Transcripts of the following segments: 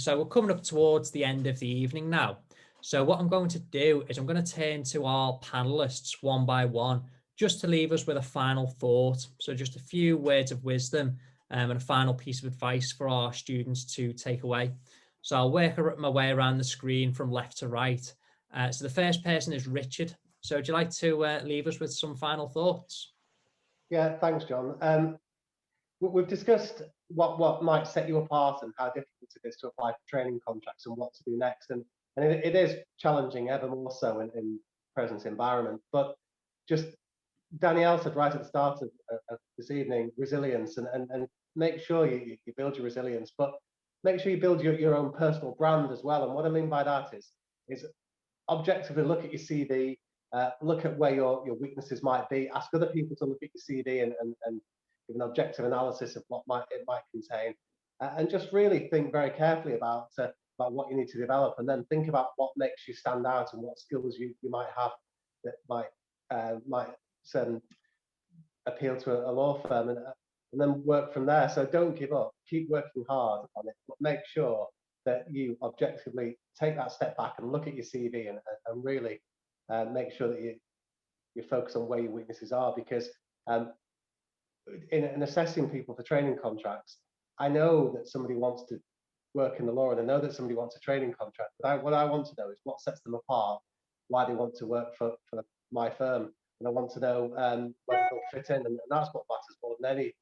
So we're coming up towards the end of the evening now. So what I'm going to do is I'm going to turn to our panelists one by one, just to leave us with a final thought. So just a few words of wisdom and a final piece of advice for our students to take away. So I'll work my way around the screen from left to right. So the first person is Richard. So would you like to leave us with some final thoughts? Yeah, thanks, John. We've discussed what might set you apart and how difficult it is to apply for training contracts and what to do next. And it is challenging ever more so in present environment. But just Danielle said right at the start of this evening, resilience and make sure you build your resilience, but make sure you build your own personal brand as well. And what I mean by that is objectively look at your CV, look at where your weaknesses might be, ask other people to look at your CV and give an objective analysis of what it might contain, and just really think very carefully about what you need to develop, and then think about what makes you stand out and what skills you might have that might appeal to a law firm, and then work from there. So don't give up, keep working hard on it, but make sure that you objectively take that step back and look at your CV and really make sure that you focus on where your weaknesses are, because in assessing people for training contracts, I know that somebody wants to work in the law and I know that somebody wants a training contract, but what I want to know is what sets them apart, why they want to work for my firm, and I want to know whether they'll fit in, and that's what matters more than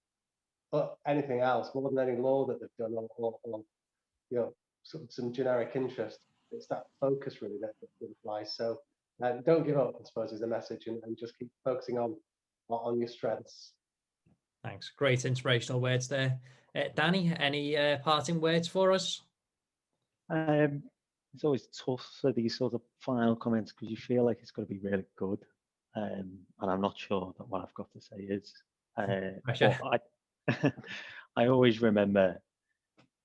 anything else, more than any law that they've done or some generic interest. It's that focus really that applies. So don't give up, I suppose, is the message, and just keep focusing on your strengths. Thanks. Great inspirational words there. Danny, any parting words for us? It's always tough for these sort of final comments because you feel like it's going to be really good. And I'm not sure that what I've got to say is. I always remember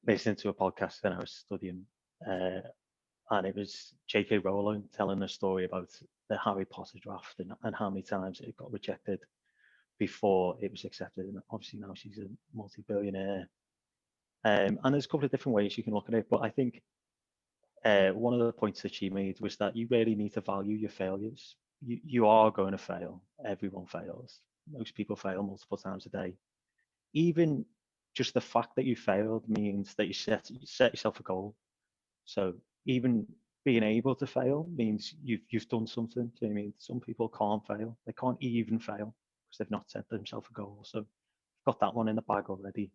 listening to a podcast when I was studying, and it was J.K. Rowling telling a story about the Harry Potter draft and how many times it got rejected before it was accepted. And obviously now she's a multi-billionaire. And there's a couple of different ways you can look at it, but I think one of the points that she made was that you really need to value your failures. You are going to fail. Everyone fails. Most people fail multiple times a day. Even just the fact that you failed means that you set yourself a goal. So even being able to fail means you've done something. So I mean, some people can't fail. They can't even fail because they've not set themselves a goal. So got that one in the bag already.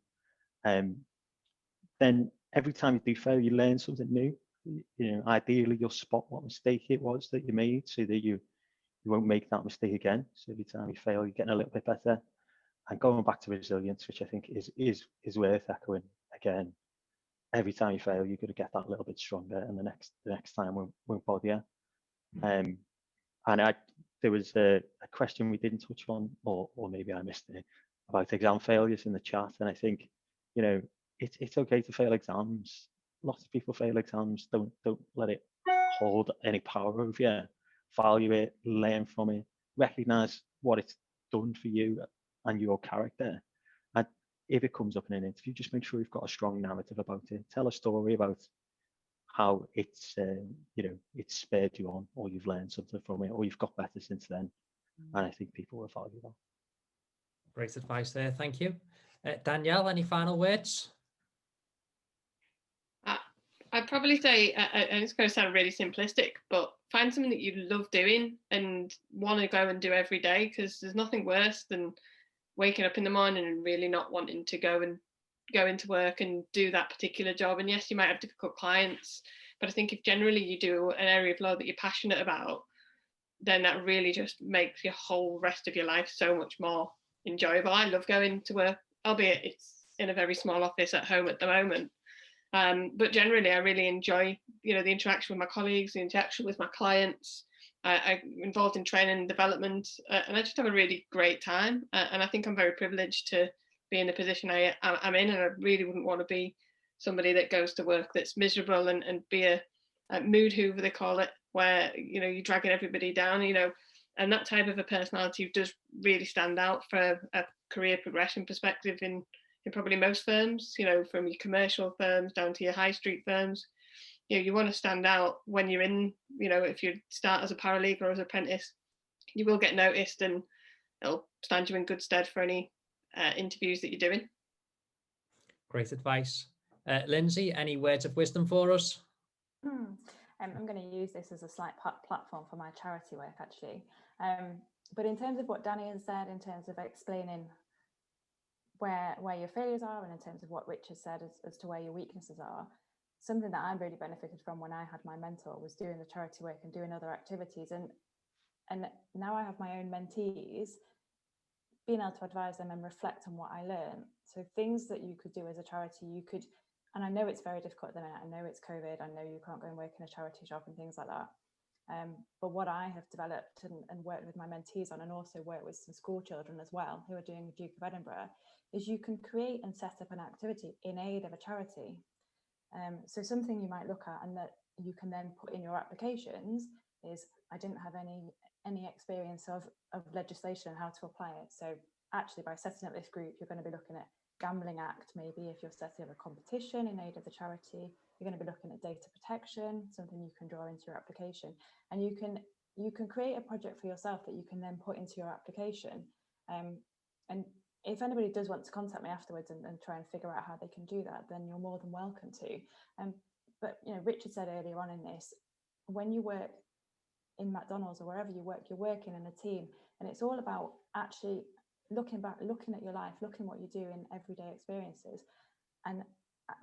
Then every time you do fail, you learn something new. Ideally you'll spot what mistake it was that you made so that you won't make that mistake again. So every time you fail, you're getting a little bit better. And going back to resilience, which I think is worth echoing again. Every time you fail, you're going to get that little bit stronger, and the next time won't bother you. And there was a question we didn't touch on, or maybe I missed it, about exam failures in the chat. And I think, it's okay to fail exams. Lots of people fail exams. Don't let it hold any power over you. Value it, learn from it, recognize what it's done for you and your character. And if it comes up in an interview, just make sure you've got a strong narrative about it. Tell a story about how it's it's spurred you on, or you've learned something from it, or you've got better since then. And I think people will value that. Great advice there. Thank you. Danielle, any final words? I'd probably say, and it's going to sound really simplistic, but find something that you love doing and want to go and do every day, because there's nothing worse than waking up in the morning and really not wanting to go into work and do that particular job. And yes, you might have difficult clients, but I think if generally you do an area of law that you're passionate about, then that really just makes your whole rest of your life so much more enjoyable. I love going to work, albeit it's in a very small office at home at the moment. But generally, I really enjoy, the interaction with my colleagues, the interaction with my clients. I'm involved in training and development, and I just have a really great time. And I think I'm very privileged to be in the position I'm in, and I really wouldn't want to be somebody that goes to work that's miserable and be a mood hoover, they call it, where, you're dragging everybody down, and that type of a personality does really stand out for a career progression perspective in in probably most firms, from your commercial firms down to your high street firms. You want to stand out when you're in, if you start as a paralegal or as an apprentice, you will get noticed, and it'll stand you in good stead for any interviews that you're doing. Great advice. Lindsey, any words of wisdom for us? I'm going to use this as a slight platform for my charity work, actually. But in terms of what Danny has said, in terms of explaining where your failures are, and in terms of what Rich has said as to where your weaknesses are, something that I really benefited from when I had my mentor was doing the charity work and doing other activities. And now I have my own mentees, being able to advise them and reflect on what I learned. So things that you could do as a charity, and I know it's very difficult at the minute. I know it's COVID. I know you can't go and work in a charity shop and things like that. But what I have developed and worked with my mentees on, and also worked with some school children as well, who are doing Duke of Edinburgh, is you can create and set up an activity in aid of a charity. So something you might look at and that you can then put in your applications is, I didn't have any experience of legislation and how to apply it. So actually, by setting up this group, you're going to be looking at Gambling Act. Maybe if you're setting up a competition in aid of the charity, you're going to be looking at data protection, something you can draw into your application. And you can create a project for yourself that you can then put into your application. And if anybody does want to contact me afterwards and try and figure out how they can do that, then you're more than welcome to. But Richard said earlier on in this, when you work in McDonald's or wherever you work, you're working in a team, and it's all about actually looking at your life, looking what you do in everyday experiences, and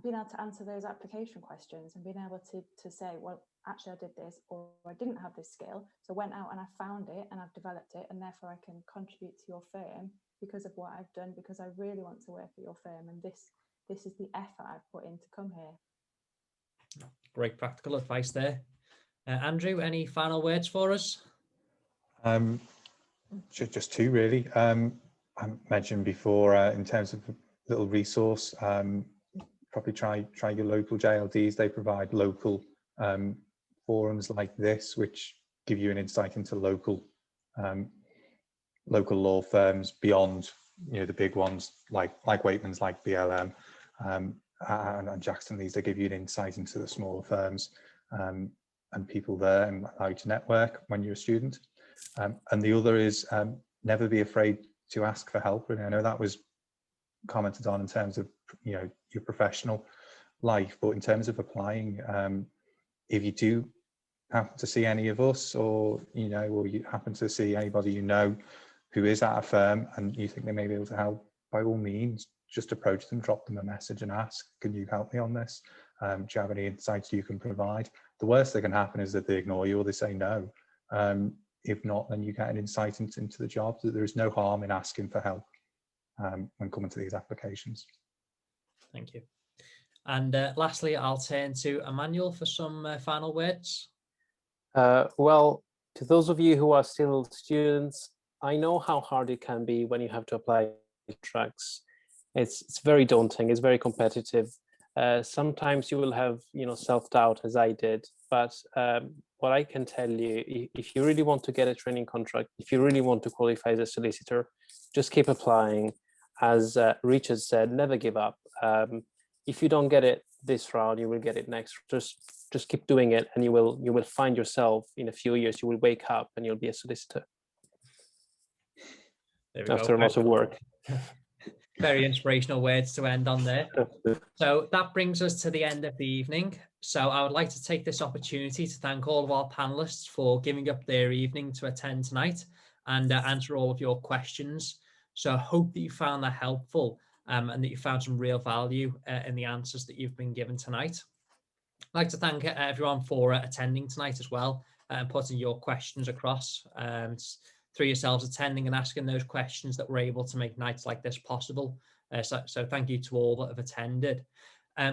being able to answer those application questions, and being able to say, well, actually I did this, or I didn't have this skill, so I went out and I found it and I've developed it, and therefore I can contribute to your firm because of what I've done, because I really want to work at your firm, and this is the effort I've put in to come here. Great practical advice there. Andrew, any final words for us? Just two, really. I mentioned before, in terms of a little resource, probably try your local JLDs. They provide local forums like this, which give you an insight into local law firms beyond, the big ones like Weightmans, like BLM, and Jackson Lees. They give you an insight into the smaller firms and people there, and allow you to network when you're a student. And the other is never be afraid to ask for help. And I know that was commented on in terms of your professional life, but in terms of applying, if you do happen to see any of us, or you happen to see anybody who is at a firm and you think they may be able to help, by all means, just approach them, drop them a message and ask, can you help me on this? Do you have any insights you can provide? The worst that can happen is that they ignore you or they say no. If not, then you get an insight into the job. That there is no harm in asking for help when coming to these applications. Thank you. And lastly, I'll turn to Emanuele for some final words. Well, to those of you who are still students, I know how hard it can be when you have to apply tracks. It's very daunting. It's very competitive. Sometimes you will have self-doubt, as I did, but what I can tell you, if you really want to get a training contract, if you really want to qualify as a solicitor, just keep applying. As Richard said, never give up. If you don't get it this round, you will get it next. Just keep doing it, and you will find yourself in a few years. You will wake up and you'll be a solicitor after a lot of work. Very inspirational words to end on there. So that brings us to the end of the evening. So I would like to take this opportunity to thank all of our panelists for giving up their evening to attend tonight and answer all of your questions. So I hope that you found that helpful and that you found some real value in the answers that you've been given tonight. I'd like to thank everyone for attending tonight as well and putting your questions across. Through yourselves attending and asking those questions that we're able to make nights like this possible. So thank you to all that have attended.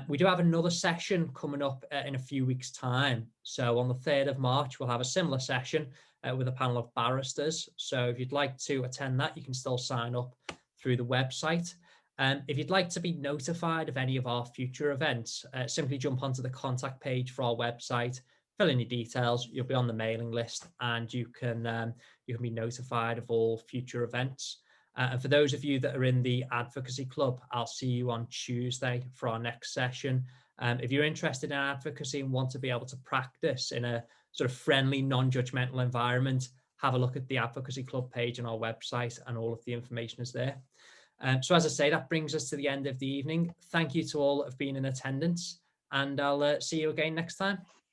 We do have another session coming up in a few weeks' time. So on the 3rd of March, we'll have a similar session with a panel of barristers. So if you'd like to attend that, you can still sign up through the website. If you'd like to be notified of any of our future events, simply jump onto the contact page for our website, fill in your details, you'll be on the mailing list, and you can be notified of all future events. And for those of you that are in the advocacy club, I'll see you on Tuesday for our next session. If you're interested in advocacy and want to be able to practice in a sort of friendly, non-judgmental environment, have a look at the advocacy club page on our website, and all of the information is there. So as I say, that brings us to the end of the evening. Thank you to all that have been in attendance, and I'll see you again next time.